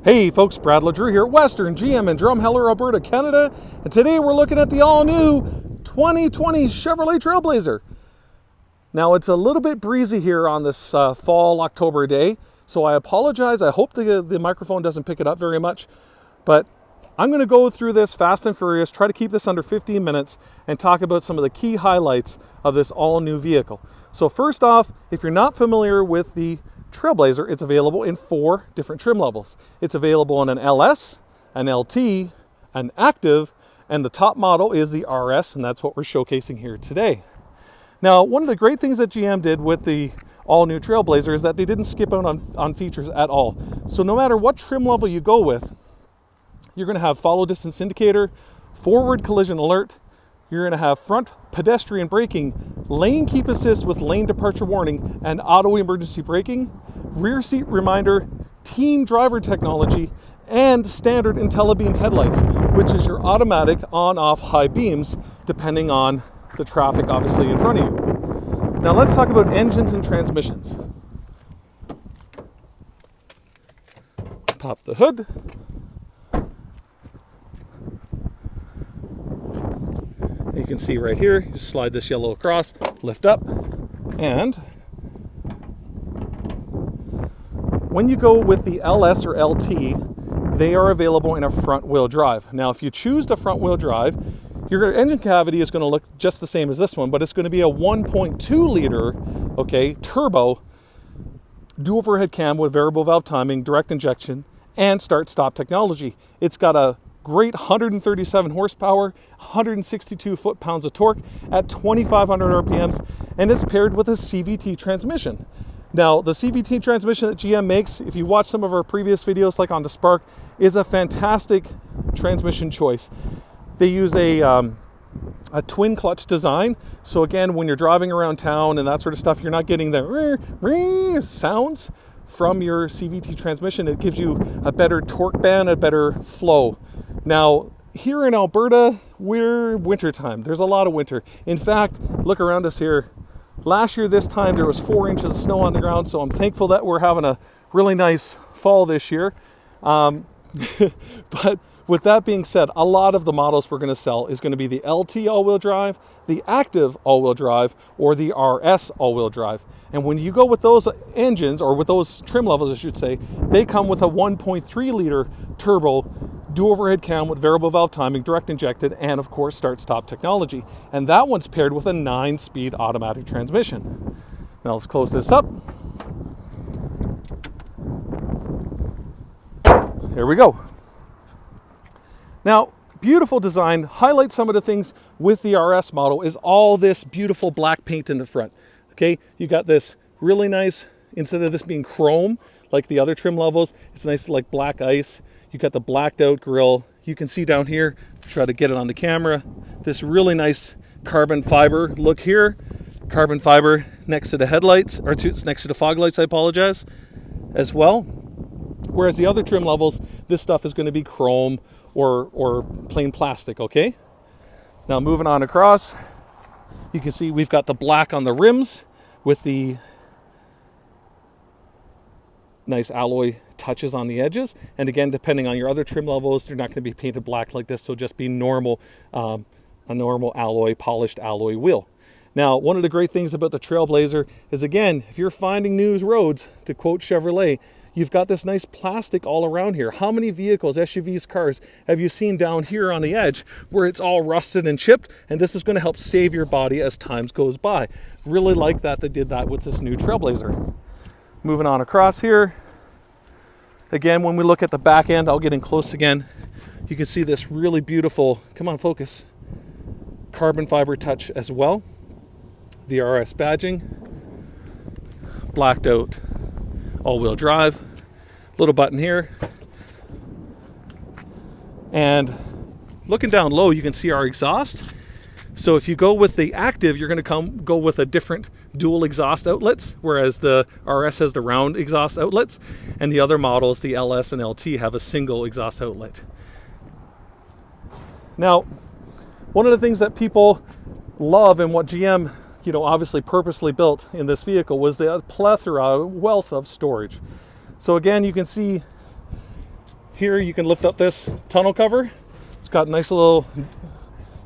Hey folks, Brad LeDrew here at Western GM in Drumheller, Alberta, Canada, and today we're looking at the all-new 2020 Chevrolet Trailblazer. Now it's a little bit breezy here on this fall October day, so I apologize. I hope the microphone doesn't pick it up very much, but I'm going to go through this fast and furious, try to keep this under 15 minutes, and talk about some of the key highlights of this all-new vehicle. So first off, if you're not familiar with the Trailblazer, it's available in 4 different trim levels. It's available in an LS, an LT, an Active, and the top model is the RS, and that's what we're showcasing here today. Now, one of the great things that GM did with the all-new Trailblazer is that they didn't skip out on features at all. So no matter what trim level you go with, you're going to have follow distance indicator, forward collision alert, you're going to have front pedestrian braking, lane keep assist with lane departure warning and auto emergency braking, rear seat reminder, teen driver technology, and standard IntelliBeam headlights, which is your automatic on-off high beams depending on the traffic obviously in front of you. Now let's talk about engines and transmissions. Pop the hood. You can see right here, you slide this yellow across, lift up, and when you go with the LS or LT, they are available in a front wheel drive. Now, if you choose the front wheel drive, your engine cavity is going to look just the same as this one, but it's going to be a 1.2 liter, turbo, dual overhead cam with variable valve timing, direct injection, and start-stop technology. It's got a great 137 horsepower, 162 foot-pounds of torque at 2,500 RPMs, and it's paired with a CVT transmission. Now, the CVT transmission that GM makes, if you watch some of our previous videos like on the Spark, is a fantastic transmission choice. They use a twin clutch design, so again, when you're driving around town and that sort of stuff, you're not getting the sounds from your CVT transmission. It gives you a better torque band, a better flow. Now, here in Alberta, we're wintertime. There's a lot of winter. In fact, look around us here. Last year, this time, there was 4 inches of snow on the ground, so I'm thankful that we're having a really nice fall this year. But with that being said, a lot of the models we're going to sell is going to be the LT all-wheel drive, the Active all-wheel drive, or the RS all-wheel drive. And when you go with those engines, or with those trim levels, I should say, they come with a 1.3 liter turbo, dual overhead cam with variable valve timing, direct injected, and of course start-stop technology. And that one's paired with a 9-speed automatic transmission. Now let's close this up. There we go. Now, beautiful design. Highlight some of the things with the RS model is all this beautiful black paint in the front. Okay, you got this really nice, instead of this being chrome like the other trim levels, it's nice like black ice. You got the blacked out grille. You can see down here, try to get it on the camera, this really nice carbon fiber look here. Carbon fiber next to the headlights, or next to the fog lights, I apologize, as well. Whereas the other trim levels, this stuff is going to be chrome or plain plastic, okay? Now moving on across, you can see we've got the black on the rims with the nice alloy touches on the edges. And again, depending on your other trim levels, they're not going to be painted black like this. So just be normal, a normal alloy, polished alloy wheel. Now, one of the great things about the Trailblazer is, again, if you're finding new roads, to quote Chevrolet, you've got this nice plastic all around here. How many vehicles, SUVs, cars, have you seen down here on the edge where it's all rusted and chipped? And this is going to help save your body as time goes by. Really like that they did that with this new Trailblazer. Moving on across here. Again, when we look at the back end, I'll get in close again. You can see this really beautiful, come on, focus, carbon fiber touch as well. The RS badging, blacked out all-wheel drive, little button here. And looking down low, you can see our exhaust. So if you go with the Active, you're going to go with a different dual exhaust outlets, whereas the RS has the round exhaust outlets, and the other models, the LS and LT, have a single exhaust outlet. Now, one of the things that people love and what GM, obviously purposely built in this vehicle was the plethora, wealth of storage. So again, you can see Here you can lift up this tonneau cover. It's got a nice little,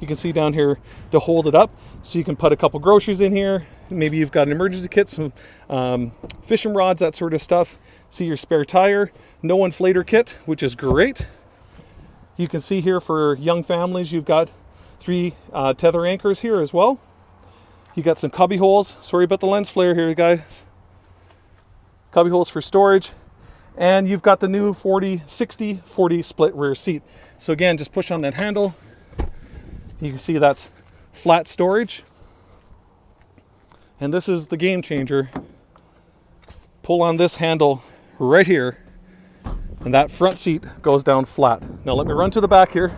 you can see down here to hold it up. So you can put a couple groceries in here. Maybe you've got an emergency kit, some fishing rods, that sort of stuff. See your spare tire. No inflator kit, which is great. You can see here for young families, you've got 3 tether anchors here as well. You got some cubby holes. Sorry about the lens flare here, guys. Cubby holes for storage. And you've got the new 40-60-40 split rear seat. So again, just push on that handle. You can see that's flat storage. And this is the game changer. Pull on this handle right here, and that front seat goes down flat. Now let me run to the back here.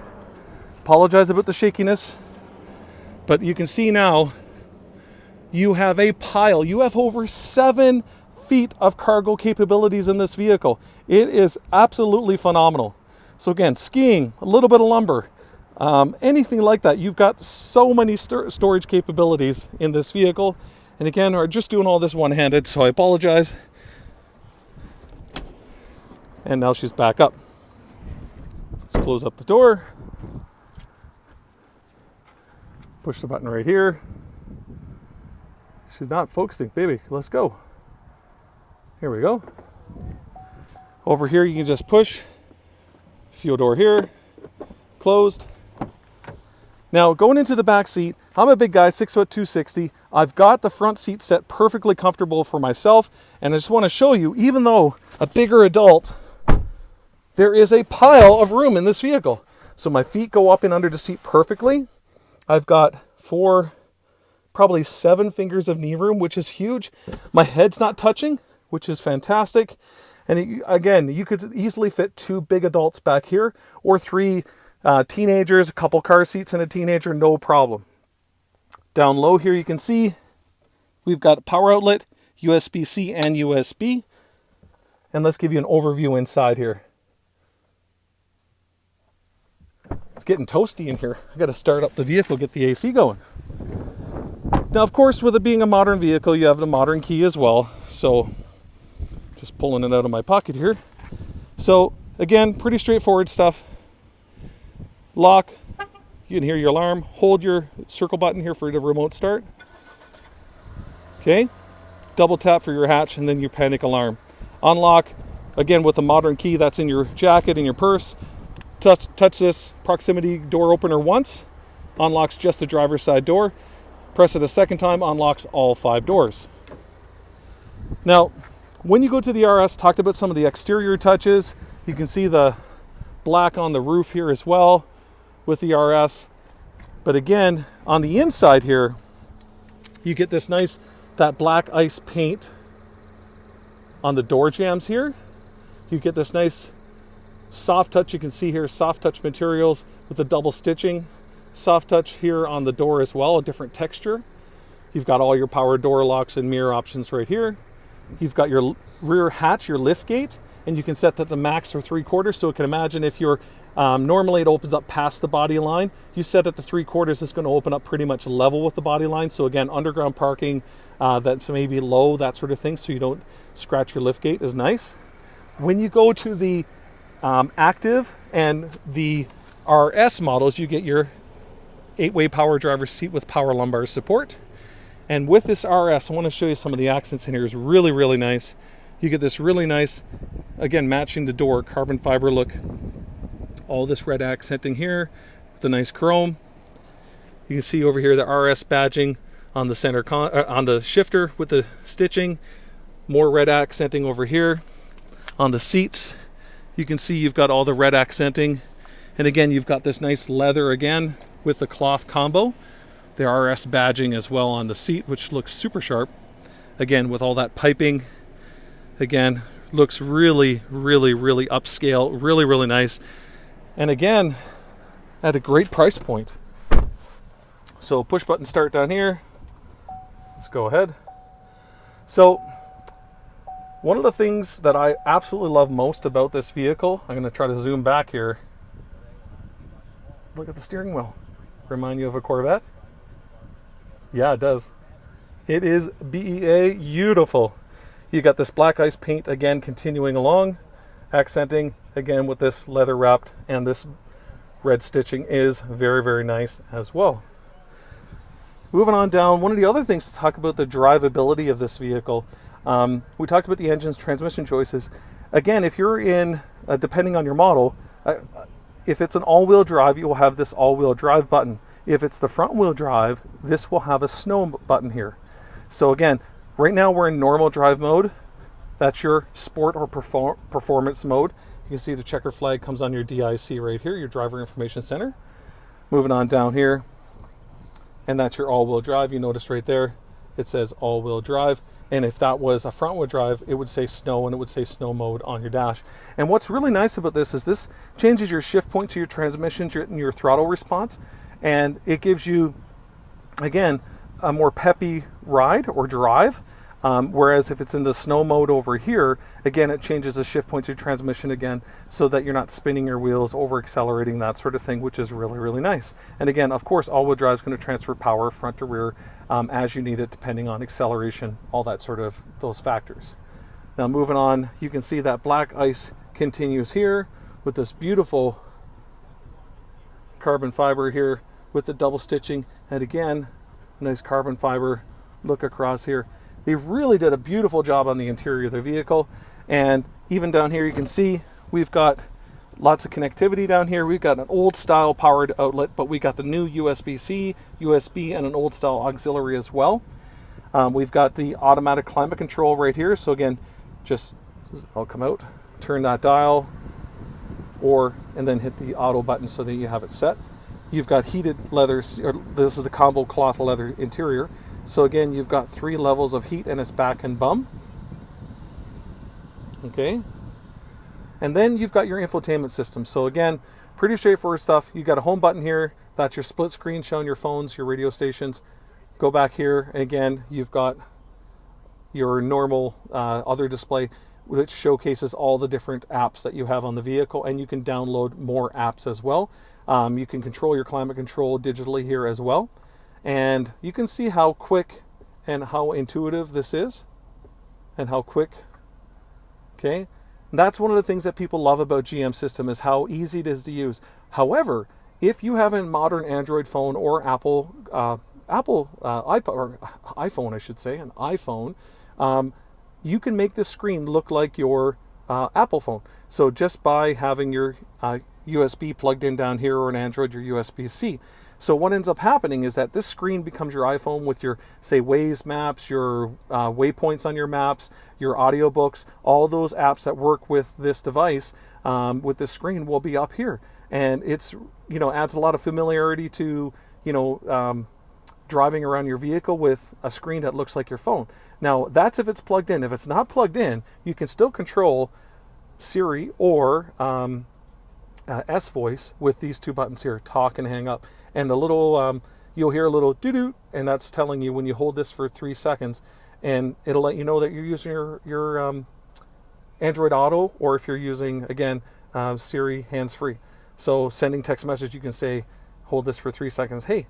Apologize about the shakiness, but you can see now you have a pile. You have over 7 feet of cargo capabilities in this vehicle. It is absolutely phenomenal. So again, skiing, a little bit of lumber, anything like that. You've got so many storage capabilities in this vehicle. And again, we're just doing all this one-handed, so I apologize. And now she's back up. Let's close up the door. Push the button right here. She's not focusing, baby. Let's go. Here we go. Over here, you can just push. Fuel door here, closed. Now, going into the back seat, I'm a big guy, 6 foot 260. I've got the front seat set perfectly comfortable for myself, and I just want to show you, even though a bigger adult, there is a pile of room in this vehicle. So my feet go up and under the seat perfectly. I've got 4, probably 7 fingers of knee room, which is huge. My head's not touching, which is fantastic. And again, you could easily fit 2 big adults back here, or 3 teenagers, a couple car seats and a teenager, no problem. Down low here you can see we've got a power outlet, USB-C and USB. And let's give you an overview inside here. It's getting toasty in here. I got to start up the vehicle, get the AC going. Now, of course, with it being a modern vehicle, you have the modern key as well. So just pulling it out of my pocket here. So again, pretty straightforward stuff. Lock, you can hear your alarm. Hold your circle button here for the remote start. Okay, double tap for your hatch and then your panic alarm. Unlock, again with the modern key that's in your jacket, in your purse. Touch this proximity door opener once, unlocks just the driver's side door. Press it a second time, unlocks all 5 doors. Now, when you go to the RS, talked about some of the exterior touches. You can see the black on the roof here as well with the RS. But again, on the inside here, you get this nice, that black ice paint on the door jambs here. You get this nice soft touch. You can see here, soft touch materials with the double stitching. Soft touch here on the door as well, a different texture. You've got all your power door locks and mirror options right here. You've got your rear hatch, your lift gate, and you can set that to max or 3/4. So you can imagine if you're, normally it opens up past the body line. You set it to 3/4, it's going to open up pretty much level with the body line. So again, underground parking, that's maybe low, that sort of thing, so you don't scratch your lift gate is nice. When you go to the Active and the RS models, you get your 8-way power driver's seat with power lumbar support. And with this RS, I want to show you some of the accents in here. It's really, really nice. You get this really nice, again, matching the door, carbon fiber look. All this red accenting here with the nice chrome. You can see over here the RS badging on the center, on the shifter with the stitching. More red accenting over here. On the seats, you can see you've got all the red accenting. And again, you've got this nice leather again with the cloth combo. The RS badging as well on the seat, which looks super sharp. Again, with all that piping. Again, looks really, really, really upscale. Really, really nice. And again, at a great price point. So push button start down here. Let's go ahead. So one of the things that I absolutely love most about this vehicle, I'm going to try to zoom back here. Look at the steering wheel. Remind you of a Corvette? Yeah, it does. It is beautiful. You got this black ice paint again continuing along, accenting again with this leather wrapped and this red stitching is very, very nice as well. Moving on down, one of the other things to talk about the drivability of this vehicle. We talked about the engine's transmission choices. Again, if you're in, depending on your model, if it's an all-wheel drive, you will have this all-wheel drive button. If it's the front-wheel drive, this will have a snow button here. So again, right now we're in normal drive mode. That's your sport or performance mode. You can see the checker flag comes on your DIC right here, your driver information center. Moving on down here, and that's your all-wheel drive. You notice right there, it says all-wheel drive. And if that was a front-wheel drive, it would say snow, and it would say snow mode on your dash. And what's really nice about this is this changes your shift point to your transmission, your throttle response, and it gives you, again, a more peppy ride or drive. Whereas if it's in the snow mode over here, again, it changes the shift point to your transmission again so that you're not spinning your wheels, over accelerating, that sort of thing, which is really, really nice. And again, of course, all-wheel drive is going to transfer power front to rear as you need it, depending on acceleration, all that sort of those factors. Now moving on, you can see that black ice continues here with this beautiful carbon fiber here with the double stitching. And again, nice carbon fiber look across here. They really did a beautiful job on the interior of the vehicle. And even down here, you can see we've got lots of connectivity down here. We've got an old style powered outlet, but we got the new USB-C, USB, and an old style auxiliary as well. We've got the automatic climate control right here. So again, just, I'll come out, turn that dial, and then hit the auto button so that you have it set. You've got heated leather, or this is the combo cloth leather interior. So again, you've got 3 levels of heat, and it's back and bum. Okay. And then you've got your infotainment system. So again, pretty straightforward stuff. You've got a home button here. That's your split screen showing your phones, your radio stations. Go back here, and again, you've got your normal other display, which showcases all the different apps that you have on the vehicle, and you can download more apps as well. You can control your climate control digitally here as well. And you can see how quick and how intuitive this is, and how quick. Okay, and that's one of the things that people love about GM system, is how easy it is to use. However, if you have a modern Android phone or iPhone, I should say, an iPhone, you can make this screen look like your Apple phone. So just by having your USB plugged in down here, or an Android, your USB-C. So what ends up happening is that this screen becomes your iPhone with your, say, Waze maps, your waypoints on your maps, your audiobooks, all those apps that work with this device, with this screen, will be up here. And it's, adds a lot of familiarity to, driving around your vehicle with a screen that looks like your phone. Now, that's if it's plugged in. If it's not plugged in, you can still control Siri or S-Voice with these 2 buttons here, talk and hang up. And the little, you'll hear a little doo-doo, and that's telling you when you hold this for 3 seconds, and it'll let you know that you're using your Android Auto, or if you're using, again, Siri hands-free. So sending text message, you can say, hold this for 3 seconds. Hey,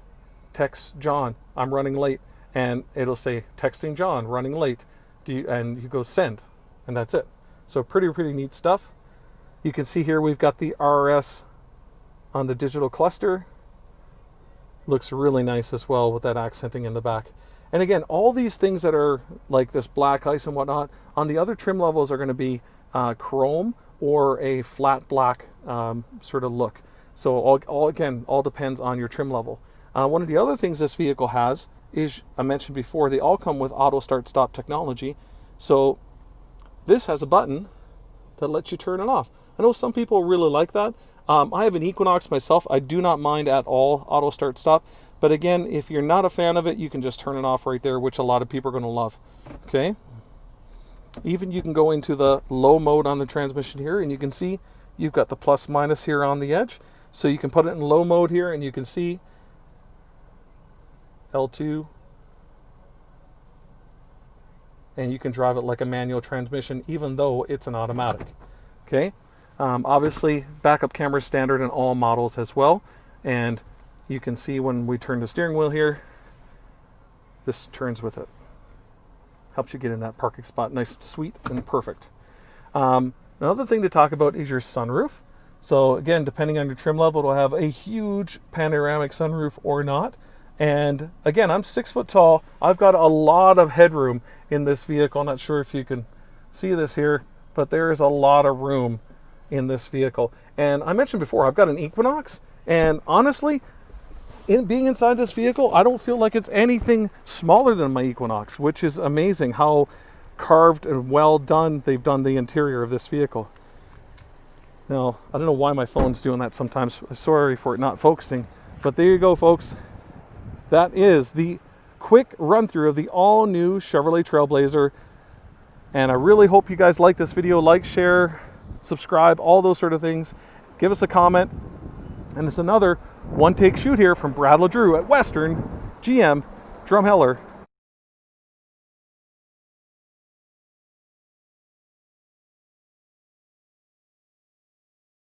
text John, I'm running late. And it'll say, texting John, running late. And you go send, and that's it. So pretty neat stuff. You can see here we've got the RS on the digital cluster. Looks really nice as well with that accenting in the back. And again, all these things that are like this black ice and whatnot, on the other trim levels are going to be chrome or a flat black sort of look. So all depends on your trim level. One of the other things this vehicle has is, I mentioned before, they all come with auto start stop technology. So this has a button that lets you turn it off. I know some people really like that. I have an Equinox myself. I do not mind at all auto start stop. But again, if you're not a fan of it, you can just turn it off right there, which a lot of people are going to love. Okay. Even you can go into the low mode on the transmission here, and you can see you've got the plus minus here on the edge. So you can put it in low mode here, and you can see L2, and you can drive it like a manual transmission, even though it's an automatic. Okay. Obviously, backup camera standard in all models as well. And you can see when we turn the steering wheel here, this turns with it. Helps you get in that parking spot nice, sweet, and perfect. Another thing to talk about is your sunroof. So again, depending on your trim level, it'll have a huge panoramic sunroof or not. And again, I'm 6 foot tall. I've got a lot of headroom in this vehicle. I'm not sure if you can see this here, but there is a lot of room in this vehicle. And I mentioned before, I've got an Equinox, and honestly, being inside this vehicle, I don't feel like it's anything smaller than my Equinox, which is amazing how carved and well done they've done the interior of this vehicle. Now, I don't know why my phone's doing that sometimes. Sorry for it not focusing, but there you go, folks. That is the quick run through of the all new Chevrolet Trailblazer. And I really hope you guys like this video. Like, share, subscribe, all those sort of things. Give us a comment. And it's another one take shoot here from Brad LeDrew at Western GM Drumheller.